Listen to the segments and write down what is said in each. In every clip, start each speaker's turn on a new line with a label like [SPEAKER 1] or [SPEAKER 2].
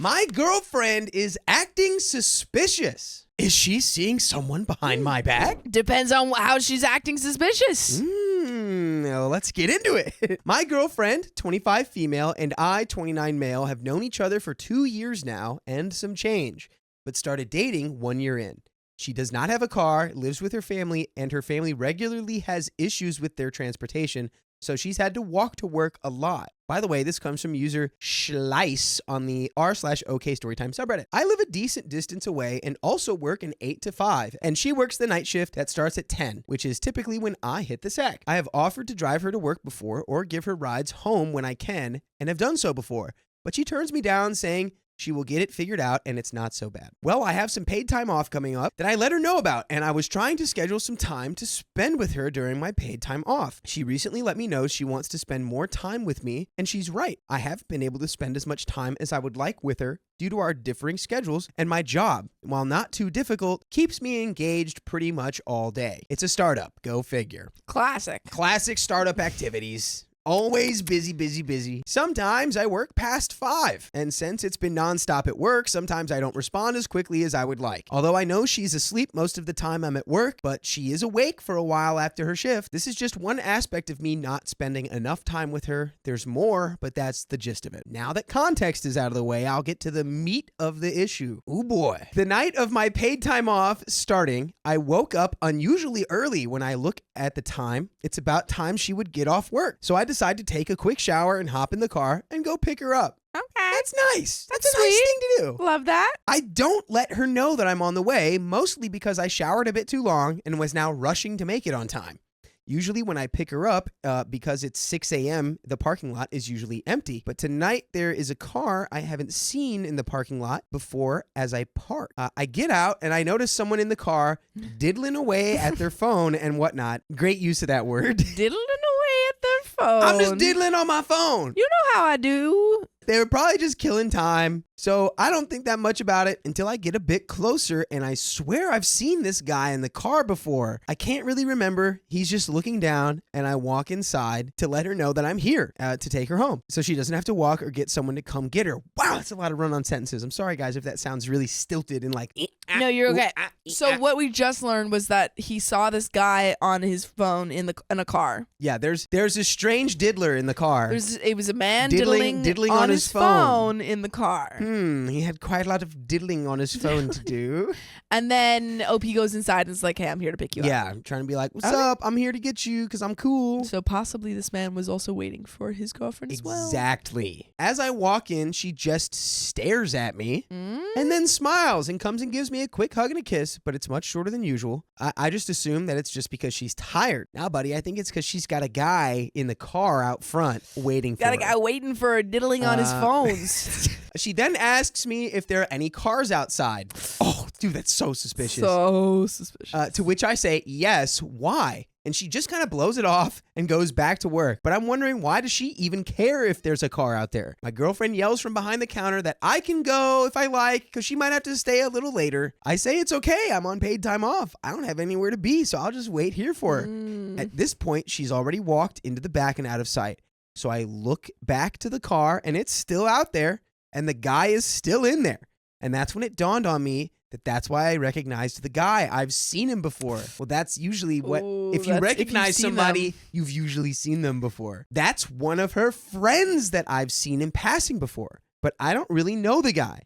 [SPEAKER 1] My girlfriend is acting suspicious. Is she seeing someone behind my back?
[SPEAKER 2] Depends on how she's acting suspicious.
[SPEAKER 1] Well, let's get into it. My girlfriend, 25 female, and I, 29 male, have known each other for 2 years now and some change, but started dating 1 year in. She does not have a car, lives with her family, and her family regularly has issues with their transportation, so she's had to walk to work a lot. By the way, this comes from user Schleiss on the r/OKstorytime subreddit. I live a decent distance away and also work an 8 to 5, and she works the night shift that starts at 10, which is typically when I hit the sack. I have offered to drive her to work before or give her rides home when I can, and have done so before, but she turns me down saying she will get it figured out and it's not so bad. Well, I have some paid time off coming up that I let her know about, and I was trying to schedule some time to spend with her during my paid time off. She recently let me know she wants to spend more time with me, and she's right. I haven't been able to spend as much time as I would like with her due to our differing schedules, and my job, while not too difficult, keeps me engaged pretty much all day. It's a startup, go figure.
[SPEAKER 2] Classic
[SPEAKER 1] Startup activities. Always busy, busy, busy. Sometimes I work past 5. And since it's been nonstop at work, sometimes I don't respond as quickly as I would like. Although I know she's asleep most of the time I'm at work, but she is awake for a while after her shift. This is just one aspect of me not spending enough time with her. There's more, but that's the gist of it. Now that context is out of the way, I'll get to the meat of the issue. Oh boy. The night of my paid time off starting, I woke up unusually early. When I look at the time, it's about time she would get off work. So I decided to take a quick shower and hop in the car and go pick her up.
[SPEAKER 2] Okay.
[SPEAKER 1] That's nice. That's a
[SPEAKER 2] sweet.
[SPEAKER 1] nice thing to do.
[SPEAKER 2] Love that.
[SPEAKER 1] I don't let her know that I'm on the way, mostly because I showered a bit too long and was now rushing to make it on time. Usually when I pick her up, because it's 6 a.m., the parking lot is usually empty. But tonight there is a car I haven't seen in the parking lot before as I park. I get out and I notice someone in the car diddling away at their phone and whatnot. Great use of that word.
[SPEAKER 2] Diddling away at their phone.
[SPEAKER 1] I'm just diddling on my phone.
[SPEAKER 2] You know how I do.
[SPEAKER 1] They were probably just killing time. So I don't think that much about it until I get a bit closer, and I swear I've seen this guy in the car before. I can't really remember. He's just looking down, and I walk inside to let her know that I'm here to take her home, so she doesn't have to walk or get someone to come get her. Wow, that's a lot of run-on sentences. I'm sorry, guys, if that sounds really stilted and like...
[SPEAKER 2] No, you're okay. So what we just learned was that he saw this guy on his phone in a car.
[SPEAKER 1] Yeah, there's a strange diddler in the car.
[SPEAKER 2] It was a man
[SPEAKER 1] diddling
[SPEAKER 2] on his phone in the car.
[SPEAKER 1] He had quite a lot of diddling on his phone to do.
[SPEAKER 2] And then OP goes inside and is like, hey, I'm here to pick you up.
[SPEAKER 1] Yeah, I'm trying to be like, what's up? I'm here to get you because I'm cool.
[SPEAKER 2] So possibly this man was also waiting for his girlfriend as well.
[SPEAKER 1] Exactly. As I walk in, she just stares at me and then smiles and comes and gives me a quick hug and a kiss, but it's much shorter than usual. I just assume that it's just because she's tired. Now, buddy, I think it's because she's got a guy in the car out front waiting for her.
[SPEAKER 2] Got a guy waiting for her diddling on his phones.
[SPEAKER 1] She then asks me if there are any cars outside. Oh, dude, that's so suspicious.
[SPEAKER 2] So suspicious.
[SPEAKER 1] To which I say, yes, why? And she just kind of blows it off and goes back to work. But I'm wondering, why does she even care if there's a car out there? My girlfriend yells from behind the counter that I can go if I like because she might have to stay a little later. I say it's okay. I'm on paid time off. I don't have anywhere to be, so I'll just wait here for her. At this point, she's already walked into the back and out of sight. So I look back to the car, and it's still out there, and the guy is still in there. And that's when it dawned on me that's why I recognized the guy. I've seen him before. Well, that's usually what, if you recognize somebody, you've usually seen them before. That's one of her friends that I've seen in passing before, but I don't really know the guy.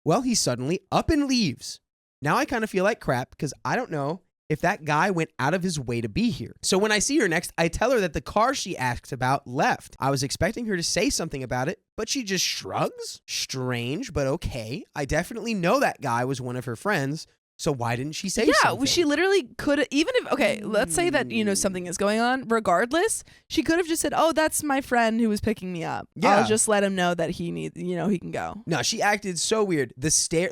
[SPEAKER 1] Well, he's suddenly up and leaves. Now I kind of feel like crap because I don't know if that guy went out of his way to be here. So when I see her next, I tell her that the car she asked about left. I was expecting her to say something about it, but she just shrugs. Strange, but okay. I definitely know that guy was one of her friends, so why didn't she say something?
[SPEAKER 2] Yeah, she literally could have, even if, okay, let's say that, something is going on. Regardless, she could have just said, oh, that's my friend who was picking me up. Yeah. I'll just let him know that he needs, he can go.
[SPEAKER 1] No, she acted so weird. The stare,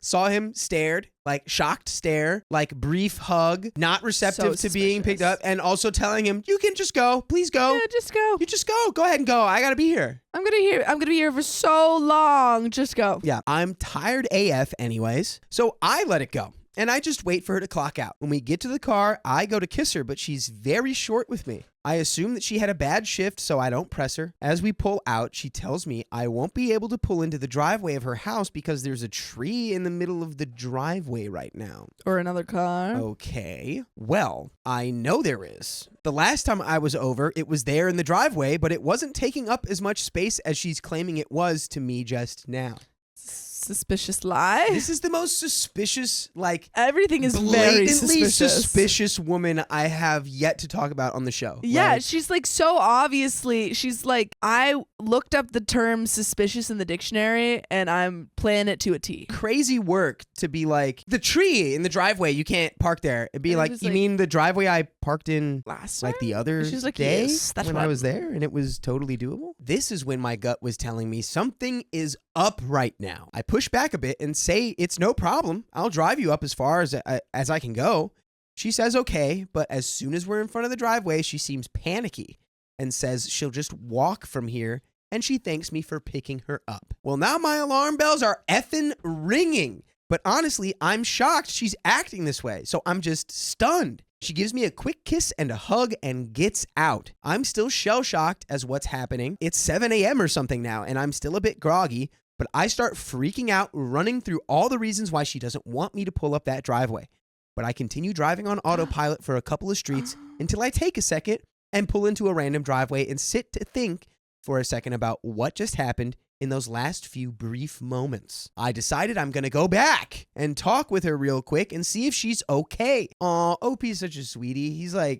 [SPEAKER 1] saw him, stared, shocked stare, brief hug, not receptive to being picked up, and also telling him, you can just go, please go.
[SPEAKER 2] Yeah, just go.
[SPEAKER 1] You just go ahead and go. I gotta be here.
[SPEAKER 2] I'm gonna be here for so long. Just go.
[SPEAKER 1] Yeah, I'm tired AF anyways, so I let it go. and I just wait for her to clock out. When we get to the car, I go to kiss her, but she's very short with me. I assume that she had a bad shift, so I don't press her. As we pull out, she tells me I won't be able to pull into the driveway of her house because there's a tree in the middle of the driveway right now.
[SPEAKER 2] Or another car.
[SPEAKER 1] Okay. Well, I know there is. The last time I was over, it was there in the driveway, but it wasn't taking up as much space as she's claiming it was to me just now.
[SPEAKER 2] Suspicious lie.
[SPEAKER 1] This is the most suspicious, like,
[SPEAKER 2] everything is very
[SPEAKER 1] blatantly
[SPEAKER 2] suspicious
[SPEAKER 1] woman I have yet to talk about on the show.
[SPEAKER 2] Yeah,
[SPEAKER 1] Like,
[SPEAKER 2] she's like so obviously, she's like, I looked up the term suspicious in the dictionary and I'm playing it to a T.
[SPEAKER 1] crazy work to be like, the tree in the driveway, you can't park there. It'd be
[SPEAKER 2] And
[SPEAKER 1] like,
[SPEAKER 2] just
[SPEAKER 1] you
[SPEAKER 2] like-
[SPEAKER 1] mean the driveway I parked in
[SPEAKER 2] Last
[SPEAKER 1] like the
[SPEAKER 2] time?
[SPEAKER 1] other
[SPEAKER 2] She's like,
[SPEAKER 1] day
[SPEAKER 2] yes, that's
[SPEAKER 1] when
[SPEAKER 2] what
[SPEAKER 1] I was there and it was totally doable? This is when my gut was telling me something is up right now. I push back a bit and say it's no problem. I'll drive you up as far as I can go. She says okay, but as soon as we're in front of the driveway, she seems panicky and says she'll just walk from here, and she thanks me for picking her up. Well, now my alarm bells are effing ringing. But honestly, I'm shocked she's acting this way, so I'm just stunned. She gives me a quick kiss and a hug and gets out. I'm still shell-shocked as what's happening. It's 7 a.m. or something now, and I'm still a bit groggy, but I start freaking out, running through all the reasons why she doesn't want me to pull up that driveway. But I continue driving on autopilot for a couple of streets until I take a second and pull into a random driveway and sit to think for a second about what just happened in those last few brief moments. I decided I'm going to go back and talk with her real quick and see if she's okay. Aw, OP's such a sweetie.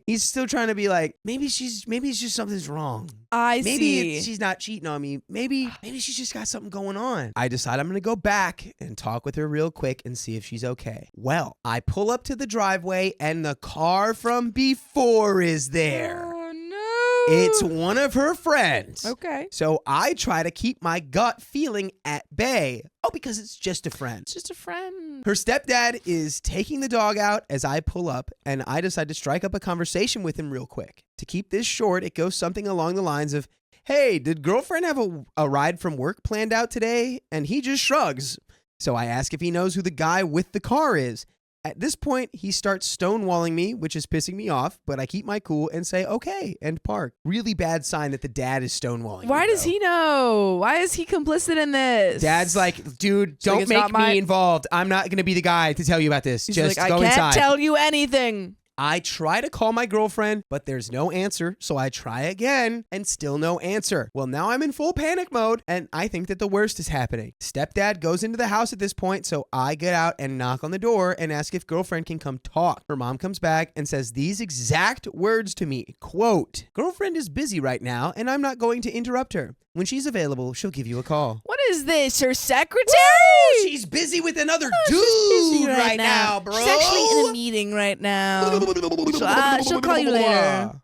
[SPEAKER 1] He's still trying to be like, maybe it's just something's wrong. Maybe she's not cheating on me. Maybe she's just got something going on. I decide I'm going to go back and talk with her real quick and see if she's okay. Well, I pull up to the driveway and the car from before is there.
[SPEAKER 2] Oh no.
[SPEAKER 1] It's one of her friends.
[SPEAKER 2] Okay.
[SPEAKER 1] So I try to keep my gut feeling at bay. Oh, because it's just a friend.
[SPEAKER 2] It's just a friend.
[SPEAKER 1] Her stepdad is taking the dog out as I pull up, and I decide to strike up a conversation with him real quick. To keep this short, it goes something along the lines of, hey, did girlfriend have a ride from work planned out today? And he just shrugs. So I ask if he knows who the guy with the car is. At this point, he starts stonewalling me, which is pissing me off, but I keep my cool and say, okay, and park. Really bad sign that the dad is stonewalling
[SPEAKER 2] Why
[SPEAKER 1] me,
[SPEAKER 2] does he know? Why is he complicit in this?
[SPEAKER 1] Dad's like, dude,
[SPEAKER 2] So
[SPEAKER 1] don't
[SPEAKER 2] it's
[SPEAKER 1] make
[SPEAKER 2] not my-
[SPEAKER 1] me involved. I'm not going to be the guy to tell you about this.
[SPEAKER 2] He's
[SPEAKER 1] Just
[SPEAKER 2] like,
[SPEAKER 1] go
[SPEAKER 2] I can't
[SPEAKER 1] inside.
[SPEAKER 2] tell you anything.
[SPEAKER 1] I try to call my girlfriend, but there's no answer, so I try again, and still no answer. Well, now I'm in full panic mode, and I think that the worst is happening. Stepdad goes into the house at this point, so I get out and knock on the door and ask if girlfriend can come talk. Her mom comes back and says these exact words to me, quote, girlfriend is busy right now, and I'm not going to interrupt her. When she's available, she'll give you a call.
[SPEAKER 2] What is this? Her secretary?
[SPEAKER 1] Woo! She's busy with another dude
[SPEAKER 2] She's busy
[SPEAKER 1] right now, bro.
[SPEAKER 2] She's actually in a meeting right now. She'll call you later.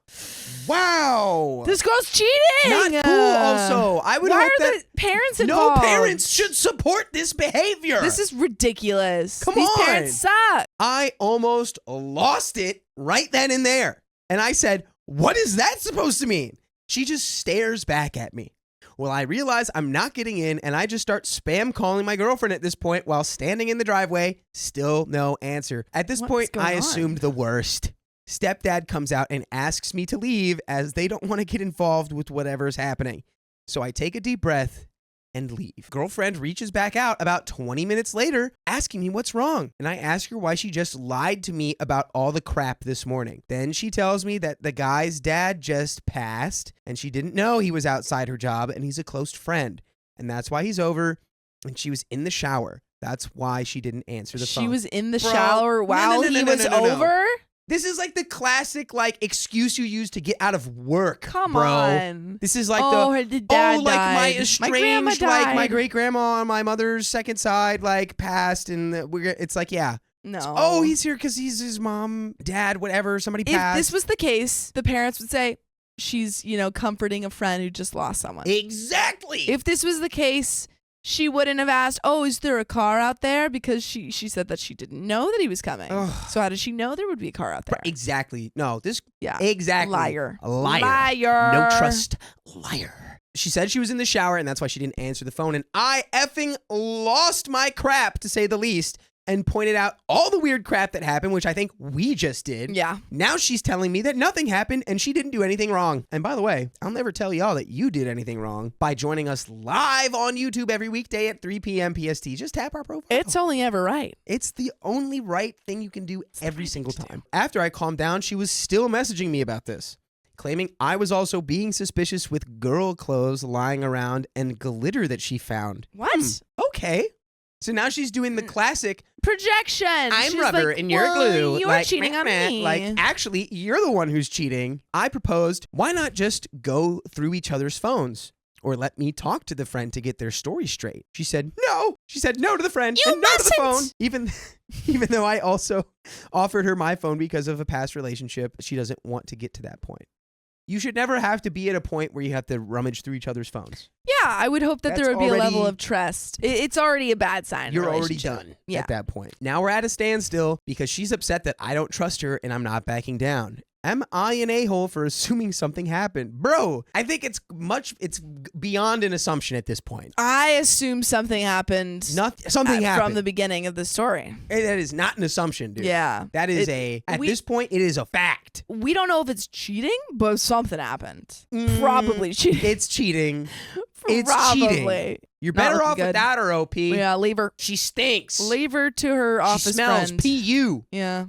[SPEAKER 1] Wow.
[SPEAKER 2] This girl's cheating.
[SPEAKER 1] Not cool also. I would
[SPEAKER 2] Why
[SPEAKER 1] hope
[SPEAKER 2] are
[SPEAKER 1] that
[SPEAKER 2] the parents
[SPEAKER 1] no
[SPEAKER 2] involved?
[SPEAKER 1] parents should support this behavior.
[SPEAKER 2] This is ridiculous.
[SPEAKER 1] Come
[SPEAKER 2] These
[SPEAKER 1] on.
[SPEAKER 2] parents suck.
[SPEAKER 1] I almost lost it right then and there. And I said, what is that supposed to mean? She just stares back at me. Well, I realize I'm not getting in, and I just start spam calling my girlfriend at this point while standing in the driveway. Still no answer. At this point, I assumed the worst. Stepdad comes out and asks me to leave as they don't want to get involved with whatever's happening. So I take a deep breath and leave. Girlfriend reaches back out about 20 minutes later, asking me what's wrong. And I ask her why she just lied to me about all the crap this morning. Then she tells me that the guy's dad just passed and she didn't know he was outside her job and he's a close friend. And that's why he's over. And she was in the shower. That's why she didn't answer the phone.
[SPEAKER 2] She was in the
[SPEAKER 1] Bro,
[SPEAKER 2] shower while he was over?
[SPEAKER 1] This is like the classic excuse you use to get out of work,
[SPEAKER 2] Come
[SPEAKER 1] bro.
[SPEAKER 2] on.
[SPEAKER 1] This is like
[SPEAKER 2] the dad
[SPEAKER 1] my
[SPEAKER 2] died.
[SPEAKER 1] estranged,
[SPEAKER 2] My grandma
[SPEAKER 1] my
[SPEAKER 2] died.
[SPEAKER 1] great grandma on my mother's second side, passed, and it's like, yeah.
[SPEAKER 2] No.
[SPEAKER 1] Oh, he's here because he's his mom, dad, whatever. Somebody passed.
[SPEAKER 2] If this was the case, the parents would say she's, comforting a friend who just lost someone.
[SPEAKER 1] Exactly.
[SPEAKER 2] If this was the case, she wouldn't have asked, oh, is there a car out there? Because she said that she didn't know that he was coming.
[SPEAKER 1] Ugh.
[SPEAKER 2] So how did she know there would be a car out there?
[SPEAKER 1] Exactly. No,
[SPEAKER 2] Yeah.
[SPEAKER 1] exactly.
[SPEAKER 2] Liar.
[SPEAKER 1] A liar.
[SPEAKER 2] Liar.
[SPEAKER 1] No trust. Liar. She said she was in the shower, and that's why she didn't answer the phone. And I effing lost my crap, to say the least. and pointed out all the weird crap that happened, which I think we just did.
[SPEAKER 2] Yeah.
[SPEAKER 1] Now she's telling me that nothing happened and she didn't do anything wrong. And by the way, I'll never tell y'all that you did anything wrong by joining us live on YouTube every weekday at 3 p.m. PST. Just tap our profile.
[SPEAKER 2] It's only ever right.
[SPEAKER 1] It's the only right thing you can do every single time. After I calmed down, she was still messaging me about this, claiming I was also being suspicious with girl clothes lying around and glitter that she found.
[SPEAKER 2] What?
[SPEAKER 1] Okay. So now she's doing the classic
[SPEAKER 2] projection.
[SPEAKER 1] I'm
[SPEAKER 2] She's
[SPEAKER 1] rubber
[SPEAKER 2] like,
[SPEAKER 1] and you're
[SPEAKER 2] well,
[SPEAKER 1] glue.
[SPEAKER 2] You're
[SPEAKER 1] like,
[SPEAKER 2] cheating on me.
[SPEAKER 1] Like, actually, you're the one who's cheating. I proposed, why not just go through each other's phones? Or let me talk to the friend to get their story straight. She said no. She said no to the friend
[SPEAKER 2] You
[SPEAKER 1] and no to the
[SPEAKER 2] mustn't.
[SPEAKER 1] phone. Even though I also offered her my phone because of a past relationship, she doesn't want to get to that point. You should never have to be at a point where you have to rummage through each other's phones.
[SPEAKER 2] Yeah, I would hope that
[SPEAKER 1] That's
[SPEAKER 2] there would be a level
[SPEAKER 1] already-
[SPEAKER 2] of trust. It's already a bad sign. in a
[SPEAKER 1] You're already
[SPEAKER 2] relationship.
[SPEAKER 1] done
[SPEAKER 2] Yeah.
[SPEAKER 1] at that point. Now we're at a standstill because she's upset that I don't trust her and I'm not backing down. Am I an a-hole for assuming something happened? Bro, I think it's beyond an assumption at this point.
[SPEAKER 2] I assume something happened.
[SPEAKER 1] Something happened.
[SPEAKER 2] From the beginning of the story.
[SPEAKER 1] That is not an assumption, dude.
[SPEAKER 2] Yeah.
[SPEAKER 1] That is at this point, it is a fact.
[SPEAKER 2] We don't know if it's cheating, but something happened. Probably cheating.
[SPEAKER 1] It's cheating. It's
[SPEAKER 2] Probably.
[SPEAKER 1] cheating. You're
[SPEAKER 2] Not
[SPEAKER 1] better
[SPEAKER 2] looking
[SPEAKER 1] off
[SPEAKER 2] good.
[SPEAKER 1] without her, OP.
[SPEAKER 2] Yeah, leave her.
[SPEAKER 1] She stinks.
[SPEAKER 2] Leave her to her office
[SPEAKER 1] She smells
[SPEAKER 2] friend.
[SPEAKER 1] PU.
[SPEAKER 2] Yeah.